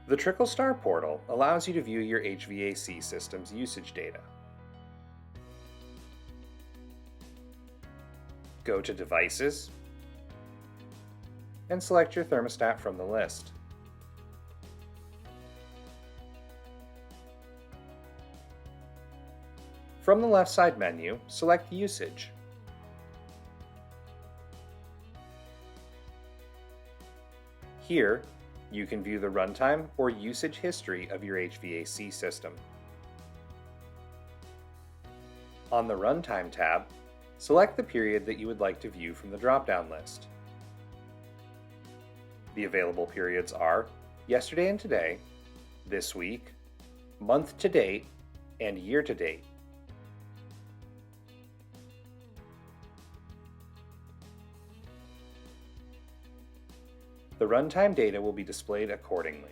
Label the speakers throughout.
Speaker 1: The TrickleStar Portal allows you to view your HVAC system's usage data. Go to Devices and select your thermostat from the list. From the left side menu, select Usage. Here, you can view the runtime or usage history of your HVAC system. On the Runtime tab, select the period that you would like to view from the drop-down list. The available periods are yesterday and today, this week, month to date, and year to date. The runtime data will be displayed accordingly.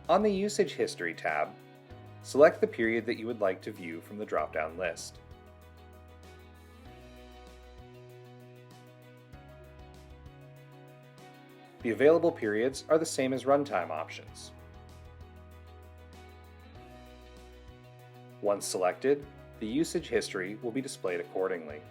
Speaker 1: On the Usage History tab, select the period that you would like to view from the drop-down list. The available periods are the same as runtime options. Once selected, the usage history will be displayed accordingly.